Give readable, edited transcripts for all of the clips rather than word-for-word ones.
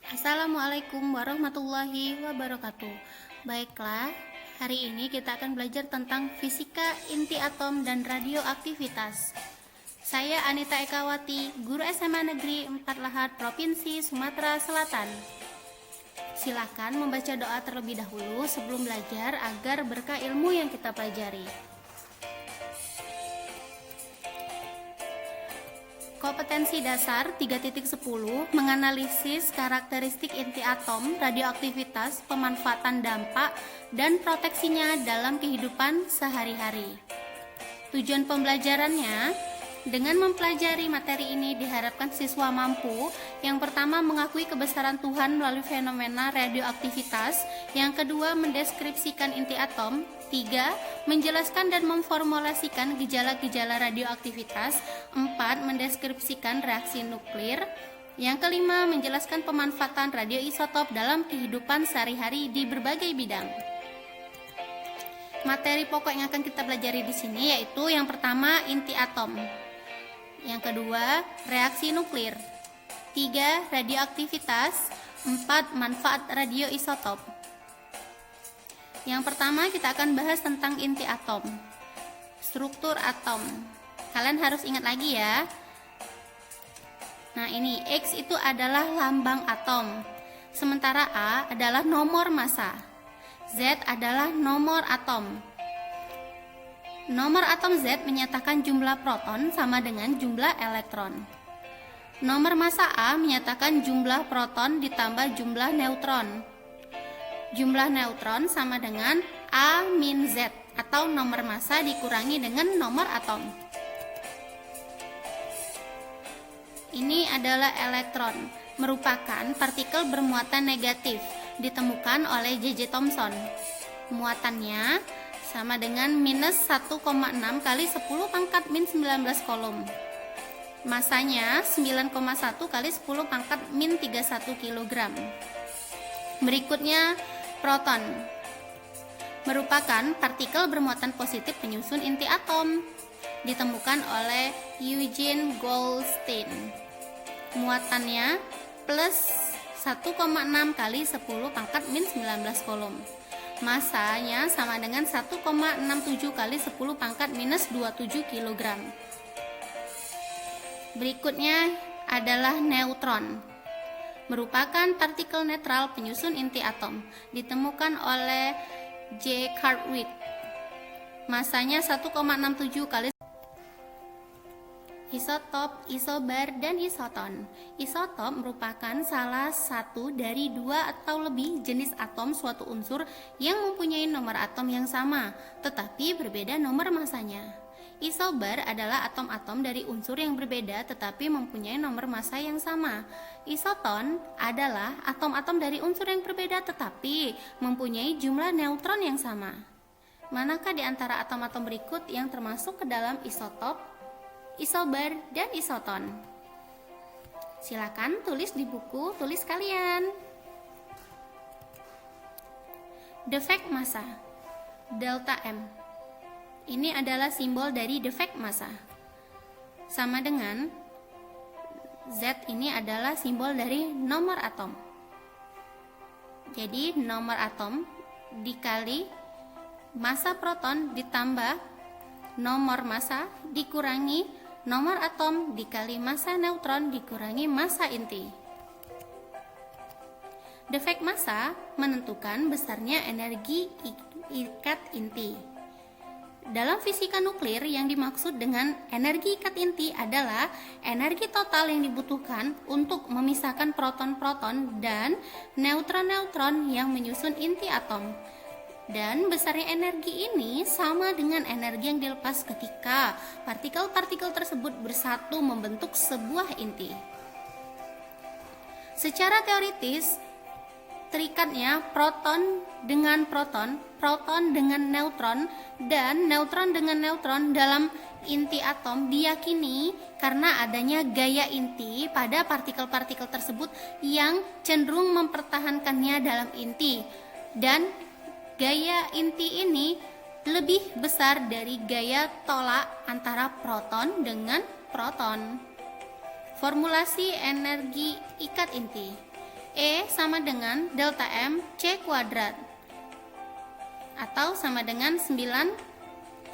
Assalamualaikum warahmatullahi wabarakatuh. Baiklah, hari ini kita akan belajar tentang fisika inti atom dan radioaktivitas. Saya Anita Ekawati, guru SMA Negeri 4 Lahat, Provinsi Sumatera Selatan. Silakan membaca doa terlebih dahulu sebelum belajar agar berkah ilmu yang kita pelajari. Kompetensi dasar 3.10 menganalisis karakteristik inti atom, radioaktivitas, pemanfaatan dampak, dan proteksinya dalam kehidupan sehari-hari. Tujuan pembelajarannya, dengan mempelajari materi ini diharapkan siswa mampu yang pertama mengakui kebesaran Tuhan melalui fenomena radioaktivitas, yang kedua mendeskripsikan inti atom, 3. Menjelaskan dan memformulasikan gejala-gejala radioaktivitas, 4. Mendeskripsikan reaksi nuklir, yang kelima menjelaskan pemanfaatan radioisotop dalam kehidupan sehari-hari di berbagai bidang. Materi pokok yang akan kita pelajari di sini yaitu yang pertama inti atom, yang kedua reaksi nuklir, 3. radioaktivitas, 4. manfaat radioisotop. Yang pertama kita akan bahas tentang inti atom. Struktur atom. Kalian harus ingat lagi ya. Nah, ini X itu adalah lambang atom. Sementara A adalah nomor massa. Z adalah nomor atom. Nomor atom Z menyatakan jumlah proton sama dengan jumlah elektron. Nomor massa A menyatakan jumlah proton ditambah jumlah neutron. Jumlah neutron sama dengan A min Z atau nomor massa dikurangi dengan nomor atom. Ini adalah elektron, merupakan partikel bermuatan negatif, ditemukan oleh J.J. Thomson. Muatannya sama dengan minus 1,6 kali 10 pangkat min 19 kolom. Masanya 9,1 kali 10 pangkat min 31 kg. Berikutnya proton, merupakan partikel bermuatan positif penyusun inti atom, ditemukan oleh Eugene Goldstein. Muatannya plus 1,6 kali 10 pangkat min 19 kolom. Masanya sama dengan 1,67 kali 10 pangkat minus 27 kg. Berikutnya adalah neutron, merupakan partikel netral penyusun inti atom, ditemukan oleh J. Cartwright. Masanya 1,67 kali. Isotop, isobar, dan isoton. Isotop merupakan salah satu dari dua atau lebih jenis atom suatu unsur yang mempunyai nomor atom yang sama, tetapi berbeda nomor massanya. Isobar adalah atom-atom dari unsur yang berbeda tetapi mempunyai nomor massa yang sama. Isoton adalah atom-atom dari unsur yang berbeda tetapi mempunyai jumlah neutron yang sama. Manakah di antara atom-atom berikut yang termasuk ke dalam isotop, isobar, dan isoton? Silakan tulis di buku tulis kalian. Defek massa, delta M. Ini adalah simbol dari defek massa. Sama dengan Z ini adalah simbol dari nomor atom. Jadi nomor atom dikali massa proton ditambah nomor massa dikurangi nomor atom dikali massa neutron dikurangi massa inti. Defek massa menentukan besarnya energi ikat inti. Dalam fisika nuklir, yang dimaksud dengan energi ikat inti adalah energi total yang dibutuhkan untuk memisahkan proton-proton dan neutron-neutron yang menyusun inti atom. Dan besarnya energi ini sama dengan energi yang dilepas ketika partikel-partikel tersebut bersatu membentuk sebuah inti. Secara teoritis, terikatnya proton dengan proton, proton dengan neutron, dan neutron dengan neutron dalam inti atom diyakini karena adanya gaya inti pada partikel-partikel tersebut yang cenderung mempertahankannya dalam inti, dan gaya inti ini lebih besar dari gaya tolak antara proton dengan proton. Formulasi energi ikat inti. E sama dengan delta M C kuadrat atau sama dengan 931,5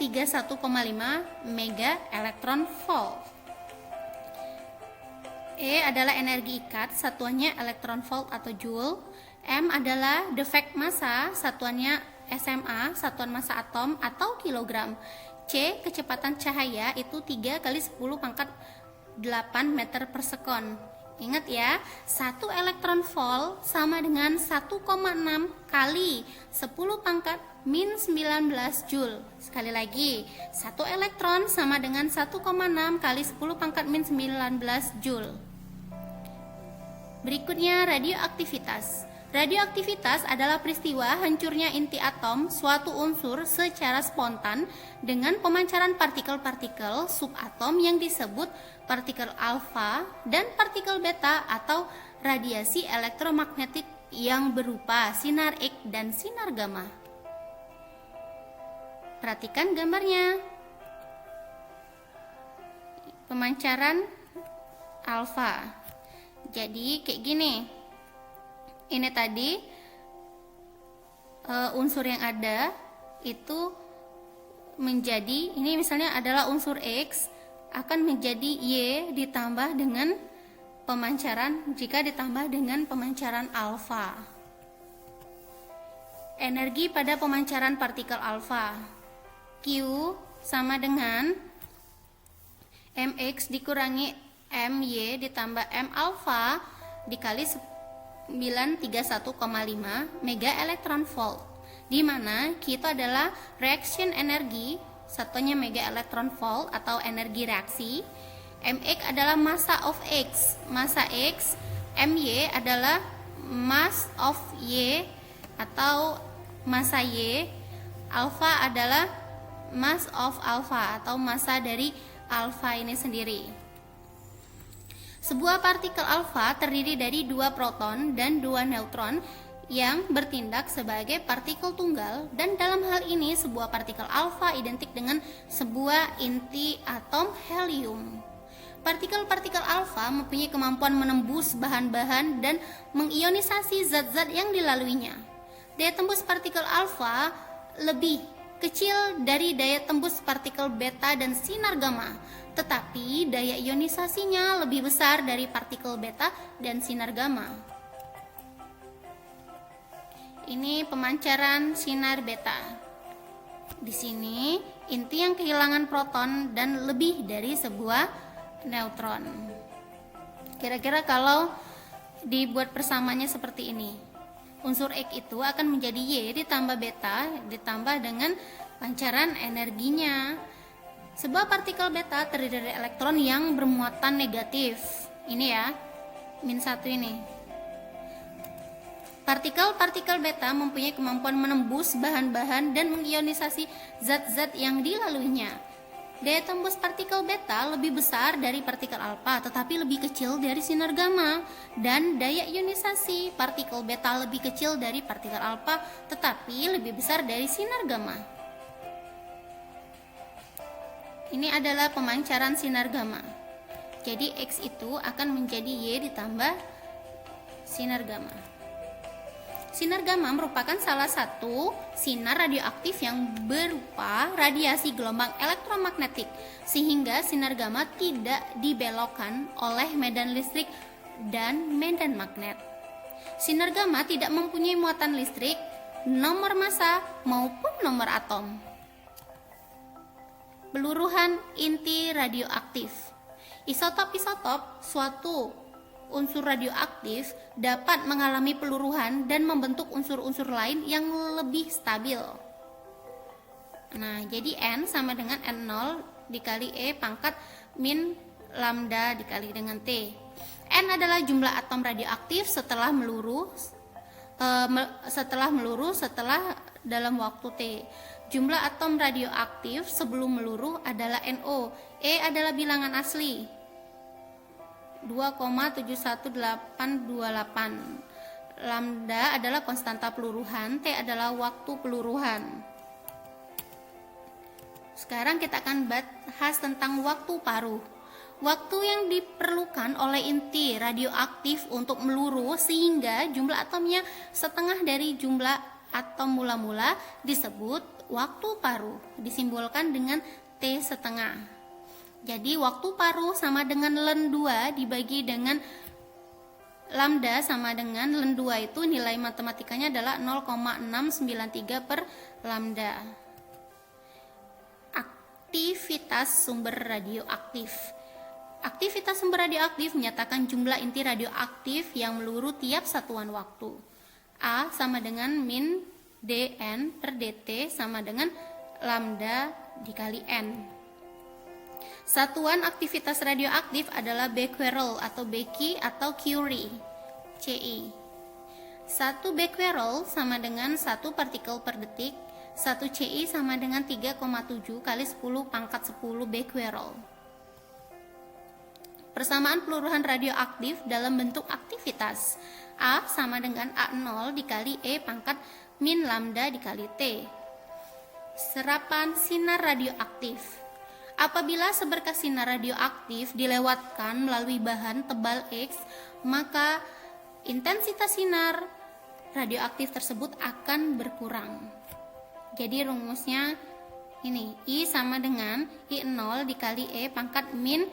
mega elektron volt. E adalah energi ikat, satuannya elektron volt atau joule. M adalah defect massa, satuannya SMA, satuan massa atom atau kilogram. C, kecepatan cahaya itu 3 kali 10 pangkat 8 meter per sekon. Ingat ya, 1 elektron volt sama dengan 1,6 kali 10 pangkat min 19 joule. Sekali lagi, 1 elektron sama dengan 1,6 kali 10 pangkat min 19 joule. Berikutnya radioaktivitas. Radioaktivitas adalah peristiwa hancurnya inti atom suatu unsur secara spontan dengan pemancaran partikel-partikel subatom yang disebut partikel alfa dan partikel beta atau radiasi elektromagnetik yang berupa sinar X dan sinar gamma. Perhatikan gambarnya. Pemancaran alfa. Jadi kayak gini. Ini tadi unsur yang ada itu menjadi, ini misalnya adalah unsur X akan menjadi Y ditambah dengan pemancaran, jika ditambah dengan pemancaran alfa. Energi pada pemancaran partikel alfa, Q sama dengan mx dikurangi my ditambah m alfa dikali 931,5 mega elektron volt, di mana Q itu adalah reaction energi, satunya mega elektron volt atau energi reaksi. Mx adalah massa of X, massa X. My adalah mass of Y atau massa Y. Alpha adalah mass of alpha atau massa dari alpha ini sendiri. Sebuah partikel alfa terdiri dari 2 proton dan 2 neutron yang bertindak sebagai partikel tunggal, dan dalam hal ini sebuah partikel alfa identik dengan sebuah inti atom helium. Partikel-partikel alfa mempunyai kemampuan menembus bahan-bahan dan mengionisasi zat-zat yang dilaluinya. Daya tembus partikel alfa lebih kecil dari daya tembus partikel beta dan sinar gamma, tetapi daya ionisasinya lebih besar dari partikel beta dan sinar gamma. Ini pemancaran sinar beta. Di sini inti yang kehilangan proton dan lebih dari sebuah neutron. Kira-kira kalau dibuat persamanya seperti ini, unsur X itu akan menjadi Y ditambah beta ditambah dengan pancaran energinya. Sebuah partikel beta terdiri dari elektron yang bermuatan negatif. Ini ya, -1 ini. Partikel-partikel beta mempunyai kemampuan menembus bahan-bahan dan mengionisasi zat-zat yang dilaluinya. Daya tembus partikel beta lebih besar dari partikel alfa, tetapi lebih kecil dari sinar gamma, dan daya ionisasi partikel beta lebih kecil dari partikel alfa, tetapi lebih besar dari sinar gamma. Ini adalah pemancaran sinar gamma. Jadi X itu akan menjadi Y ditambah sinar gamma. Sinar gamma merupakan salah satu sinar radioaktif yang berupa radiasi gelombang elektromagnetik, sehingga sinar gamma tidak dibelokkan oleh medan listrik dan medan magnet. Sinar gamma tidak mempunyai muatan listrik, nomor massa maupun nomor atom. Peluruhan inti radioaktif. Isotop-isotop suatu unsur radioaktif dapat mengalami peluruhan dan membentuk unsur-unsur lain yang lebih stabil. Nah, jadi N sama dengan N0 dikali E pangkat min lambda dikali dengan T. N adalah jumlah atom radioaktif setelah meluru setelah dalam waktu T. Jumlah atom radioaktif sebelum meluru adalah NO. E adalah bilangan asli 2,71828. Lambda adalah konstanta peluruhan, T adalah waktu peluruhan. Sekarang kita akan bahas tentang waktu paruh. Waktu yang diperlukan oleh inti radioaktif untuk meluru sehingga jumlah atomnya setengah dari jumlah atom mula-mula disebut waktu paruh, disimbolkan dengan T setengah. Jadi waktu paruh sama dengan Len 2 dibagi dengan lambda sama dengan Len 2 itu nilai matematikanya adalah 0,693 per lambda. Aktivitas sumber radioaktif. Aktivitas sumber radioaktif menyatakan jumlah inti radioaktif yang meluru tiap satuan waktu. A sama dengan min dn per dt sama dengan lambda dikali n. Satuan aktivitas radioaktif adalah becquerel atau Becky atau Curie, CI. 1 becquerel sama dengan 1 partikel per detik, 1 CI sama dengan 3,7 kali 10 pangkat 10 becquerel. Persamaan peluruhan radioaktif dalam bentuk aktivitas. A sama dengan A0 dikali E pangkat min lambda dikali T. Serapan sinar radioaktif. Apabila seberkas sinar radioaktif dilewatkan melalui bahan tebal X, maka intensitas sinar radioaktif tersebut akan berkurang. Jadi rumusnya ini, I sama dengan I0 dikali E pangkat min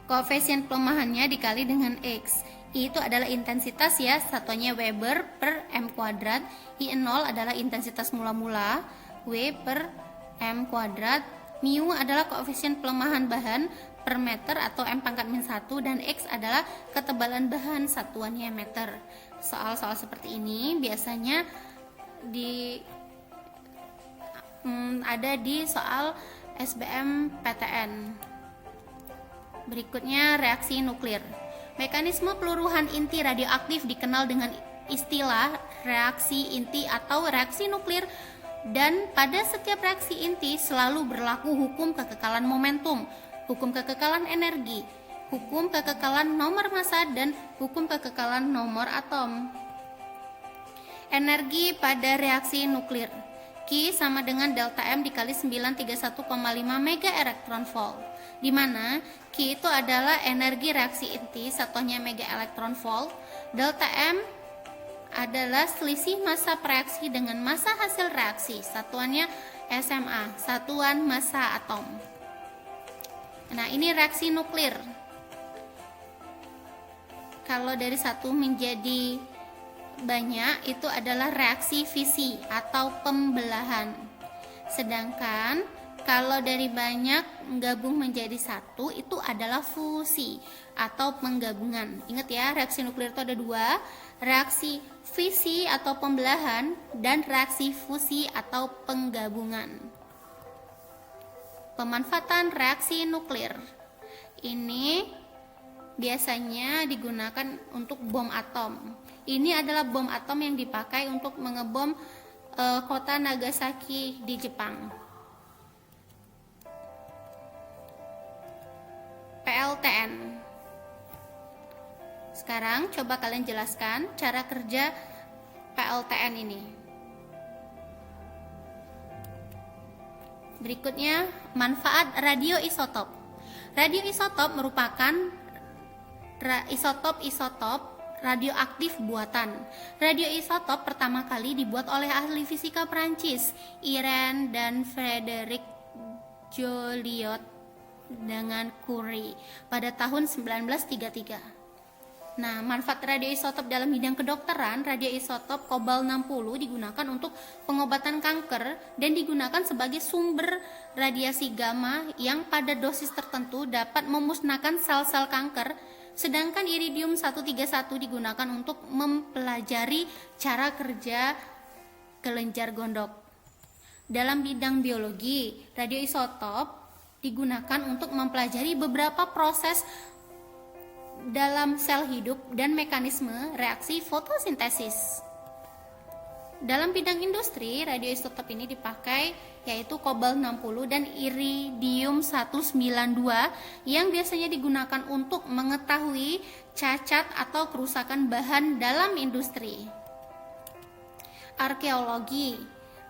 koefisien pelemahannya dikali dengan X. I itu adalah intensitas ya, satuannya Weber per M kuadrat. I0 adalah intensitas mula-mula, W per M kuadrat. Mu adalah koefisien pelemahan bahan per meter atau M pangkat min 1, dan X adalah ketebalan bahan, satuannya meter. Soal-soal seperti ini biasanya ada di soal SBM PTN. Berikutnya reaksi nuklir. Mekanisme peluruhan inti radioaktif dikenal dengan istilah reaksi inti atau reaksi nuklir, dan pada setiap reaksi inti selalu berlaku hukum kekekalan momentum, hukum kekekalan energi, hukum kekekalan nomor massa, dan hukum kekekalan nomor atom. Energi pada reaksi nuklir. Q sama dengan delta M dikali 931,5 mega elektron volt, di mana Q itu adalah energi reaksi inti, satuannya mega elektron volt. Delta M adalah selisih massa reaksi dengan massa hasil reaksi, satuannya SMA, satuan massa atom. Nah, ini reaksi nuklir. Kalau dari satu menjadi banyak itu adalah reaksi fisi atau pembelahan. Sedangkan kalau dari banyak gabung menjadi satu itu adalah fusi atau penggabungan. Ingat ya, reaksi nuklir itu ada dua, reaksi fisi atau pembelahan dan reaksi fusi atau penggabungan. Pemanfaatan reaksi nuklir. Ini biasanya digunakan untuk bom atom. Ini adalah bom atom yang dipakai untuk mengebom kota Nagasaki di Jepang. PLTN. Sekarang coba kalian jelaskan cara kerja PLTN ini. Berikutnya, manfaat radioisotop. Radioisotop merupakan isotop radioaktif buatan. Radioisotop pertama kali dibuat oleh ahli fisika Prancis, Irene dan Frederic Joliot dengan Curie pada tahun 1933. Nah, manfaat radioisotop dalam bidang kedokteran, radioisotop kobal 60 digunakan untuk pengobatan kanker dan digunakan sebagai sumber radiasi gamma yang pada dosis tertentu dapat memusnahkan sel-sel kanker. Sedangkan iridium 131 digunakan untuk mempelajari cara kerja kelenjar gondok. Dalam bidang biologi, radioisotop digunakan untuk mempelajari beberapa proses dalam sel hidup dan mekanisme reaksi fotosintesis. Dalam bidang industri, radioisotop ini dipakai yaitu kobal 60 dan iridium 192 yang biasanya digunakan untuk mengetahui cacat atau kerusakan bahan dalam industri. Arkeologi.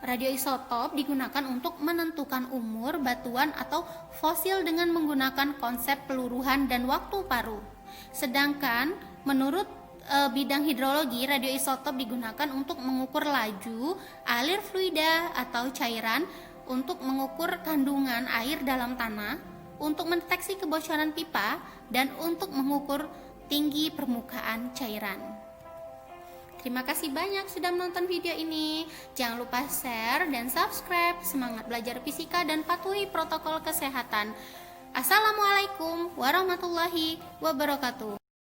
Radioisotop digunakan untuk menentukan umur batuan atau fosil dengan menggunakan konsep peluruhan dan waktu paru. Sedangkan menurut bidang hidrologi, radioisotop digunakan untuk mengukur laju, alir fluida atau cairan, untuk mengukur kandungan air dalam tanah, untuk mendeteksi kebocoran pipa, dan untuk mengukur tinggi permukaan cairan. Terima kasih banyak sudah menonton video ini. Jangan lupa share dan subscribe. Semangat belajar fisika dan patuhi protokol kesehatan. Assalamualaikum warahmatullahi wabarakatuh.